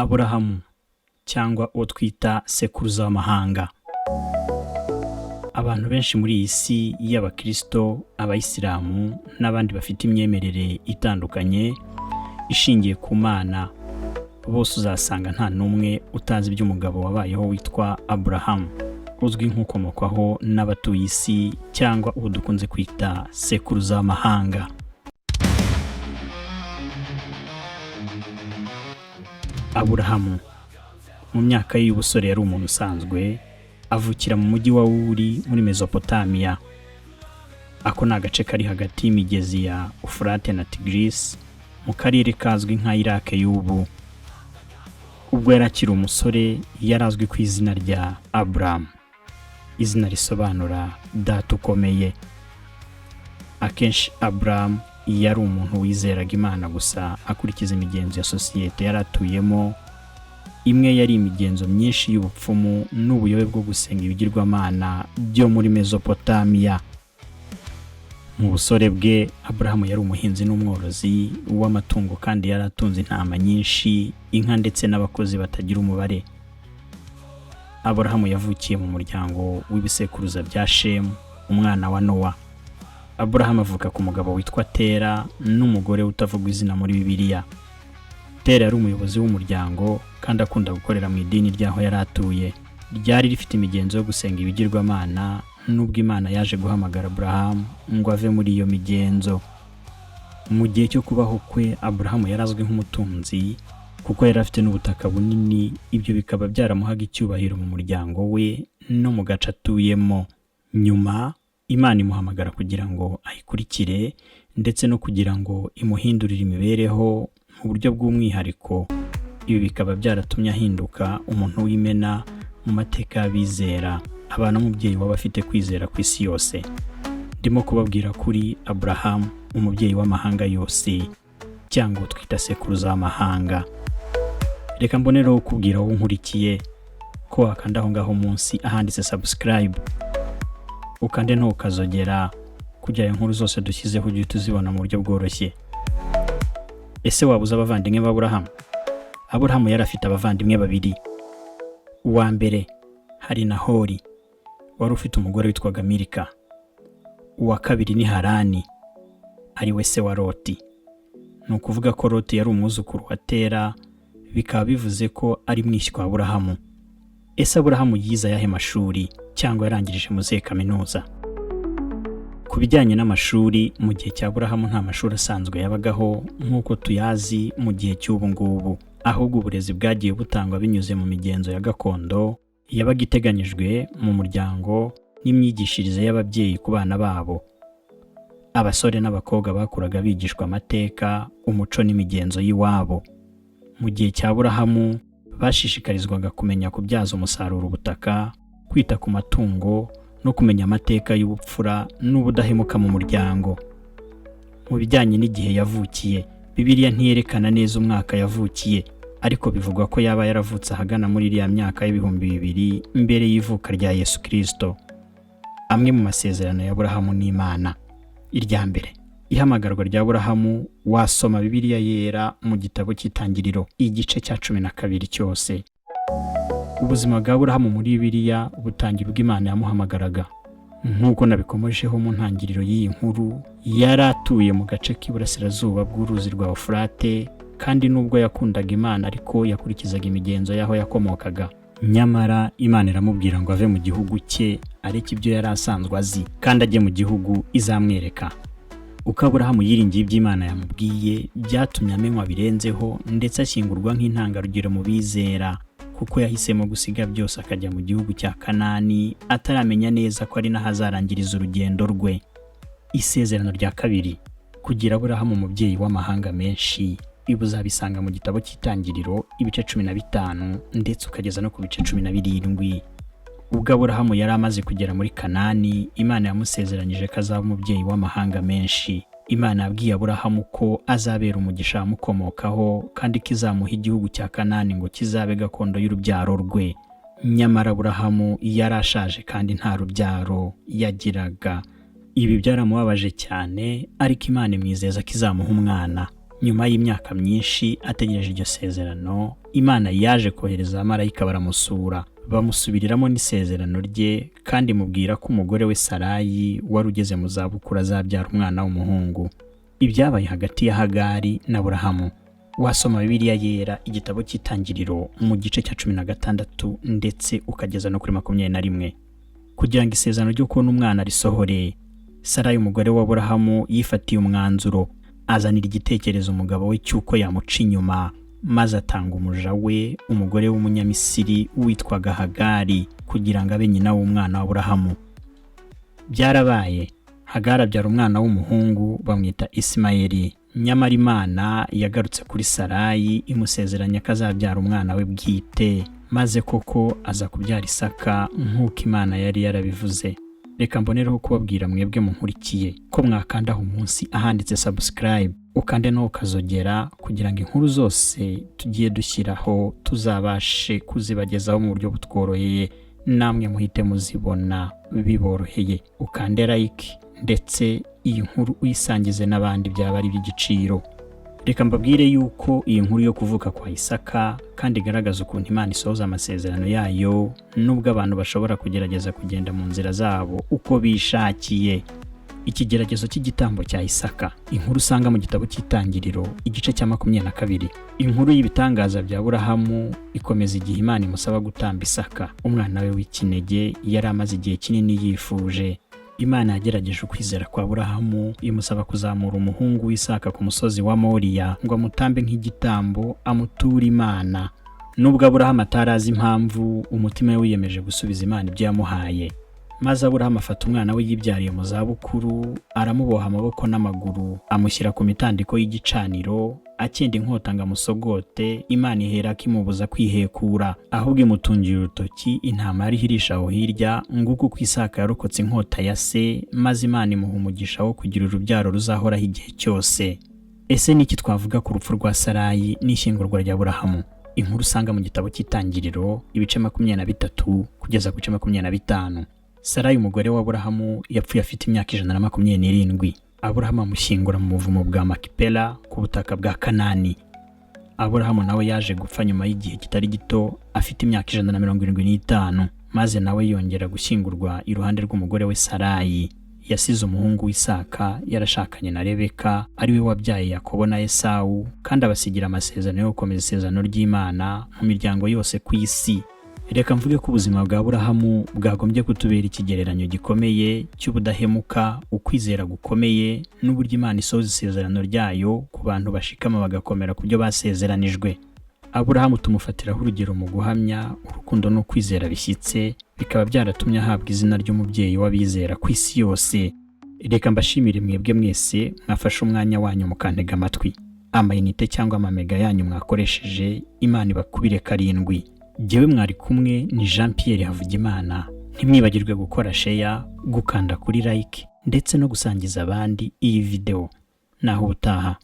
Aburahamu cyangwa uwo twita sekuruza w'amahanga. Abantu benshi muri iyi si y'Abakristo, Abayisilamu n'abandi bafite imyemerere itandukanye ishingiye ku Mana, bose uzasanga nta n'umwe utazi iby'umugabo wabayeho witwa Aburahamu, uzwi nk'ukomokwaho n'abatuye isi cyangwa uwo dukunze kwita sekuruza w'amahanga. Aburahamu mu myaka ye y'ubusore yari umuntu usanzwe, avukira mu mujyi wa Uri muri Mesopotamiya. Ako ni agace kari hagati y'imigezi ya Ufurate na Tigris mu karere kazwi nka Iraq y'ubu. Ubwo yari akiri umusore yari azwi ku izina rya Aburamu, izina risobanura data ukomeye. Akenshi Aburamu yari umuntu wizeraga Imana gusa akurikiza imigenzo ya sosiyete yari atuyemo. Imwe yari imigenzo myinshi y'ubupfumu n'ubuyobe bwo gusenga ibigirwamana byo muri Mesopotamiya. Mu busore bwe Aburahamu yari umuhinzi n'umworozi w'amatungo kandi yari atunze intama nyinshi, inka ndetse n'abakozi batagira umubare. Aburahamu yavukiye mu muryango w'ibisekuruza bya Shemu, umwana wa Nowa. Aburahamu avuka ku mugabo witwa Tera n'umugore utavugwa izina muri Bibiliya. Tera yari umuyobozi w'umuryango kandi akunda gukorera mu idini ryaho yari atuye. Ryari rifite imigenzo yo gusenga ibigirwamana, nubwo Imana yaje guhamagara Aburahamu ngo ave muri iyo migenzo. Mu gihe cyo kubaho kwe Aburahamu yari azwi nk'umutunzi kuko yari afite n'ubutaka bunini, ibyo bikaba byaramuhaga icyubahiro mu muryango we no mu gace atuyemo. Nyuma Imana imuhamagara kugira ngo ayikurikire ndetse no kugira ngo imuhindurire imibereho mu buryo bw'umwihariko. Ibi bikaba byaratumye ahinduka umuntu w'imena mu mateka y'abizera, abana n'umubyeyi w'abafite kwizera ku isi yose. Ndimo kubabwira kuri Aburahamu, umubyeyi w'amahanga yose cyangwa twita sekuruza w'amahanga. Reka mbonereho kubwira wowe nkurikiye ko wakanda aho ngaho munsi ahanditse subscribe, ukande no ukazogera kugira inkuru zose dushyizeho ujye tuzibona mu buryo bworoshye. Ese wabuze abavandimwe b'Aburahamu? Aburahamu yari afite abavandimwe babiri. Uwa mbere hari Nahori, wari ufite umugore witwaga Milika. Uwa kabiri ni Harani, ari we se wa Loti. Ni ukuvuga ko Loti yari umwuzukuru wa Tera, bikaba bivuze ko ari mwishywa wa Aburahamu. Ese Aburahamu yize ayahe mashuri cyangwa yarangirije mu zihe kaminuza? Ku bijyanye n'amashuri, mu gihe cya Aburahamu nta mashuri asanzwe yabagaho nk'uko tuyazi mu gihe cy'ubu ngubu, ahubwo uburezi bwagiye butangwa binyuze mu migenzo ya gakondo yabaga iteganyijwe mu muryango n'imyigishirize y'ababyeyi ku bana babo. Abasore n'abakobwa bakuraga bigishwa amateka, umuco n'imigenzo y'iwabo. Mu gihe cya Aburahamu bashishikarizwaga kumenya kubyaza umusaruro ubutaka, kwita ku matungo no kumenya amateka y'ubupfura n'ubudahemuka mu muryango. Mu bijyanye n'igihe yavukiye, Bibiliya ntiyerekana neza umwaka yavukiye, ariko bivugwa ko yaba yaravutse ahagana muri iriya myaka y'ibihumbi 2000 mbere y'ivuka rya Yesu Kristo. Amwe mu masezerano ya Aburahamu n'Imana. Irya mbere, ihamagarwa rya Aburahamu wasoma Bibiliya yera mu gitabo cy'Itangiriro igice cya 12 cyose. Ubuzima bwa Aburahamu muri Bibiliya butangira ubwo Imana yamuhamagaraga. Nk'uko nabikomojeho mu ntangiriro y'iyi nkuru, yari atuye mu gace k'iburasirazuba bw'uruzi rwa Ufurate, kandi nubwo yakundaga Imana ariko yakurikizaga imigenzo y'aho yakomokaga. Nyamara Imana iramubwira ngo ave mu gihugu cye, areke ibyo yari asanzwe azi, kandi ajye mu gihugu izamwereka. Uko Aburahamu yiringiye iby'Imana yamubwiye, byatumye amenywa birenzeho ndetse ashyingurwa nk'intangarugero mu bizera, kuko yahisemo gusiga byose akajya mu gihugu cya Kanani ataramenya neza ko ari naho azarangiriza urugendo rwe. Isezerano rya kabiri, kugira Aburahamu umubyeyi w'amahanga menshi, ibi uzabisanga mu gitabo cy'Itangiriro ibice 15 ndetse ukageza no ku bice 17. Ubwo Aburahamu yari amaze kugera muri Kanani, Imana yamusezeranyije ko azaba umubyeyi w'amahanga menshi. Imana yabwiye Aburahamu ko azabera umugisha amukomokaho kandi kizamuha igihugu cya Kanani ngo kizabe gakondo y'urubyaro rwe. Nyamara Aburahamu yari ashaje kandi nta rubyaro yagiraga. Ibi byaramubabaje cyane, ariko Imana imwizeza ko izamuha umwana. Nyuma y'imyaka myinshi ategereje iryo sezerano, Imana yaje kohereza abamarayika baramusura, bamusubiriramo n'isezerano rye, kandi mubwira ko umugore we Sarayi wari ugeze mu zabukuru azabyara umwana w'umuhungu. Ibyabaye hagati ya Hagari na Aburahamu. Wasoma Bibiliya yera igitabo cy'Itangiriro mu gice cya 16 ndetse ukageza no kuri 21. Kugira ngo isezerano ryo kubona umwana risohore, Sarayi umugore wa Aburahamu yifatiye umwanzuro, azanira igitekerezo umugabo we cy'uko yamuca inyuma, maze atanga umuja we, umugore w'umunyamisiri witwaga Hagari, kugira ngo abe nyina w'umwana wa Aburahamu. Byarabaye, Hagari abyara umwana w'umuhungu bamwita Ismaeli. Nyamara Imana yagarutse kuri Sarayi imusezeranya ko azabyara umwana we bwite, maze koko aza kubyara Isaka nk'uko Imana yari yarabivuze. Reka mbonereho kubabwira mwebwe munkurikiye ko mwakandaho umunsi ahanditse subscribe, ukande no ukazogera, kugira ngo inkuru zose tugiye dushyiraho tuzabashe kuzibagezaho mu buryo butworoheye, namwe muhite muzibona biboroheye. Ukande like ndetse iyi nkuru uyisangize n'abandi, byaba ari iby'igiciro. Reka mbabwire yuko iyi nkuru yo kuvuka kwa Isaka kandi igaragaza ukuntu Imana isohoza amasezerano yayo, nubwo abantu bashobora kugerageza kugenda mu nzira zabo uko bishakiye. Ikigeragezo cy'igitambo cya Isaka, inkuru usanga mu gitabo cy'Itangiriro igice cya 22. Inkuru y'ibitangaza bya Aburahamu ikomeza igihe Imana imusaba gutamba Isaka, umwana we w'ikinege yari amaze igihe kinini yifuje. Imana yagerageje ukwizera kwa Aburahamu, imusaba kuzamura umuhungu w'Isaka ku musozi wa Moriya ngo amutambe nk'igitambo, amuture Imana. Nubwo Aburahamu atarazi impamvu, umutima we wiyemeje gusubiza Imana ibyo yamuhaye. Maze Aburahamu afata umwana we yibyariye mu zabukuru, aramuboha amaboko n'amaguru, amushyira ku mitandiko y'igicaniro, akenda inkota ngo amusogote. Imana ihera kimubuza kwihekura, ahubwo imutungira urutoki intama yari ihirisha aho hirya, nguko uko Isaka yarokotse inkota ya se, maze Imana imuha umugisha wo kugira urubyaro ruzahoraho igihe cyose. Ese niki twavuga ku rupfu rwa Sarayi n'ishyingurwa rya Aburahamu? Inkuru usanga mu gitabo cy'Itangiriro ibice 23 kugeza ku 25. Sarayi umugore wa Aburahamu yapfuye afite imyaka 127. Aburahamu amushyingura mu buvumo bwa Makipela ku butaka bwa Kanani. Aburahamu nawe yaje gupfa nyuma y'igihe kitari gito afite imyaka 175, maze nawe yongera gushyingurwa iruhande rw'umugore we Sarayi. Yasize umuhungu w'Isaka yarashakanye na Rebeka, ari we wabyaye Yakobo na Esawu, kandi abasigira amasezerano yo gukomeza isezerano ry'Imana mu miryango yose ku isi. Reka mvuge ko ubuzima bwa Aburahamu bwagombye kutubera ikigereranyo gikomeye cy'ubudahemuka, ukwizera gukomeye, n'uburyo Imana isohoza isezerano ryayo ku bantu bashikama bagakomera ku byo basezeranijwe. Aburahamu tumufatiraho urugero mu guhamya urukundo no kwizera bishyitse, bikaba byaratumye ahabwa izina ry'umubyeyi w'abizera ku isi yose. Reka mbashimire mwebwe mwese mwafashe umwanya wanyu mukantega amatwi. Amayinite cyangwa amamega yanyu mwakoresheje, Imana ibakubire 7. Jyewe mwari kumwe ni Jean Pierre Havugimana. Ntimwibagirwe gukora share, gukanda kuri like ndetse no gusangiza abandi iyi video. Naho ubutaha.